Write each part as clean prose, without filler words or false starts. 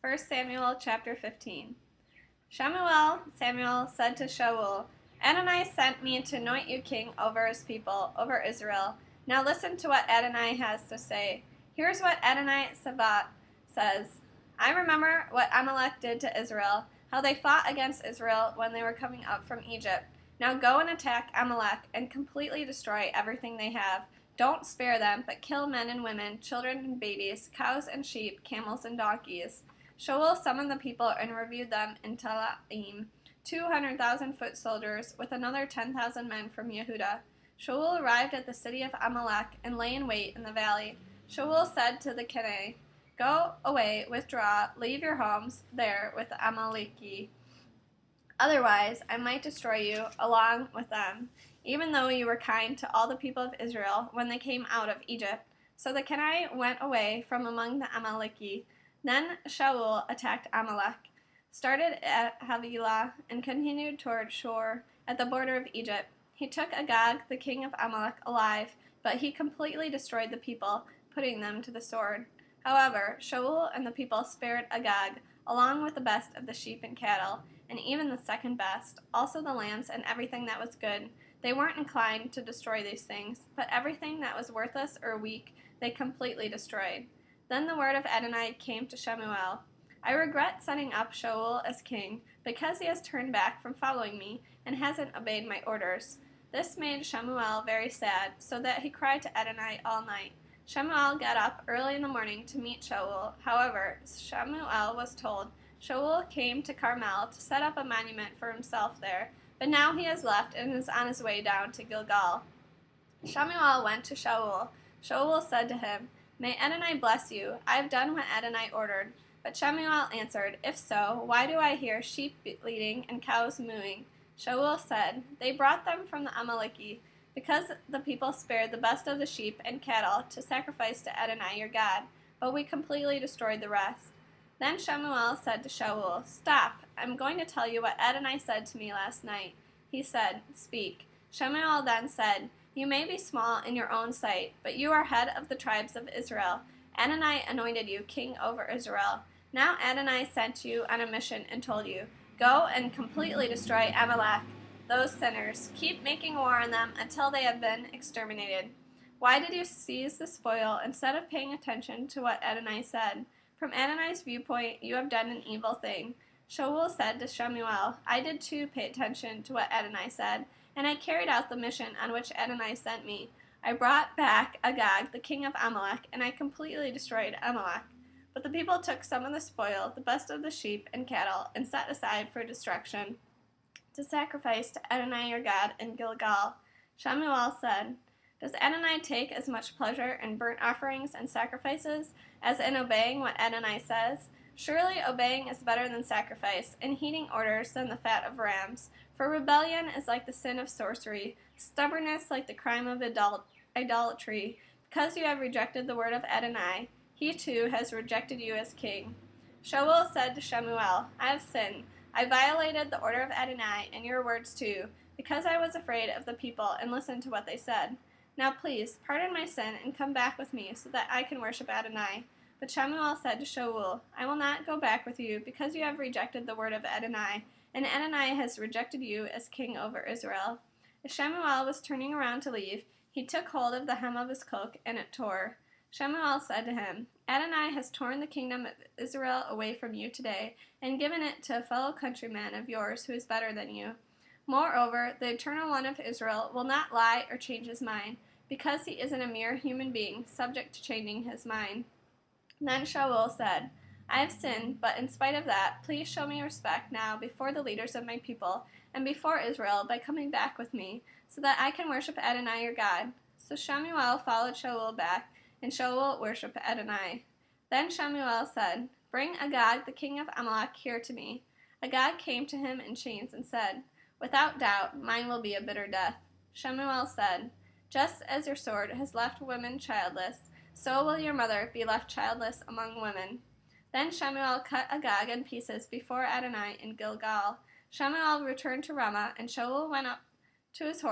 1 Samuel chapter 15. Samuel said to Shaul, Adonai sent me to anoint you king over his people, over Israel. Now listen to what Adonai has to say. Here's what Adonai Sabat says. I remember what Amalek did to Israel, how they fought against Israel when they were coming up from Egypt. Now go and attack Amalek and completely destroy everything they have. Don't spare them, but kill men and women, children and babies, cows and sheep, camels and donkeys. Shaul summoned the people and reviewed them in Telaim, 200,000 foot soldiers with another 10,000 men from Yehudah. Shaul arrived at the city of Amalek and lay in wait in the valley. Shaul said to the Kenai, Go away, withdraw, leave your homes there with the Amaleki. Otherwise, I might destroy you along with them, even though you were kind to all the people of Israel when they came out of Egypt. So the Kenai went away from among the Amaleki. Then Shaul attacked Amalek, started at Havilah, and continued toward Shur at the border of Egypt. He took Agag, the king of Amalek, alive, but he completely destroyed the people, putting them to the sword. However, Shaul and the people spared Agag, along with the best of the sheep and cattle, and even the second best, also the lambs and everything that was good. They weren't inclined to destroy these things, but everything that was worthless or weak they completely destroyed. Then the word of Adonai came to Shemuel. I regret setting up Shaul as king, because he has turned back from following me and hasn't obeyed my orders. This made Shemuel very sad, so that he cried to Adonai all night. Shemuel got up early in the morning to meet Shaul. However, Shemuel was told, Shaul came to Carmel to set up a monument for himself there, but now he has left and is on his way down to Gilgal. Shemuel went to Shaul. Shaul said to him, May Adonai bless you. I have done what Adonai ordered. But Shemuel answered, If so, why do I hear sheep bleating and cows mooing? Shaul said, They brought them from the Amaleki, because the people spared the best of the sheep and cattle to sacrifice to Adonai your God, but we completely destroyed the rest. Then Shemuel said to Shaul, Stop, I'm going to tell you what Adonai said to me last night. He said, Speak. Shemuel then said, You may be small in your own sight, but you are head of the tribes of Israel. Adonai anointed you king over Israel. Now Adonai sent you on a mission and told you, Go and completely destroy Amalek, those sinners. Keep making war on them until they have been exterminated. Why did you seize the spoil instead of paying attention to what Adonai said? From Adonai's viewpoint, you have done an evil thing. Shaul said to Shemuel, I did too pay attention to what Adonai said, and I carried out the mission on which Adonai sent me. I brought back Agag, the king of Amalek, and I completely destroyed Amalek. But the people took some of the spoil, the best of the sheep and cattle, and set aside for destruction, to sacrifice to Adonai your God in Gilgal. Shemuel said, Does Adonai take as much pleasure in burnt offerings and sacrifices as in obeying what Adonai says? Surely obeying is better than sacrifice, and heeding orders than the fat of rams. For rebellion is like the sin of sorcery, stubbornness like the crime of idolatry. Because you have rejected the word of Adonai, he too has rejected you as king. Shaul said to Shemuel, I have sinned. I violated the order of Adonai and your words too, because I was afraid of the people and listened to what they said. Now please, pardon my sin and come back with me so that I can worship Adonai. But Shemuel said to Shaul, I will not go back with you, because you have rejected the word of Adonai, and Adonai has rejected you as king over Israel. As Shemuel was turning around to leave, he took hold of the hem of his cloak, and it tore. Shemuel said to him, Adonai has torn the kingdom of Israel away from you today, and given it to a fellow countryman of yours who is better than you. Moreover, the Eternal One of Israel will not lie or change his mind, because he isn't a mere human being, subject to changing his mind. Then Shaul said, I have sinned, but in spite of that, please show me respect now before the leaders of my people and before Israel by coming back with me, so that I can worship Adonai your God. So Shemuel followed Shaul back, and Shaul worshipped Adonai. Then Shemuel said, Bring Agag, the king of Amalek, here to me. Agag came to him in chains and said, Without doubt, mine will be a bitter death. Shemuel said, Just as your sword has left women childless, so will your mother be left childless among women. Then Shemuel cut Agag in pieces before Adonai in Gilgal. Shemuel returned to Ramah, and Shaul went up to his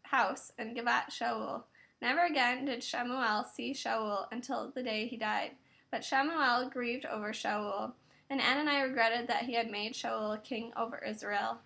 house in Givat Shaul. Never again did Shemuel see Shaul until the day he died. But Shemuel grieved over Shaul. And Adonai regretted that he had made Shaul king over Israel.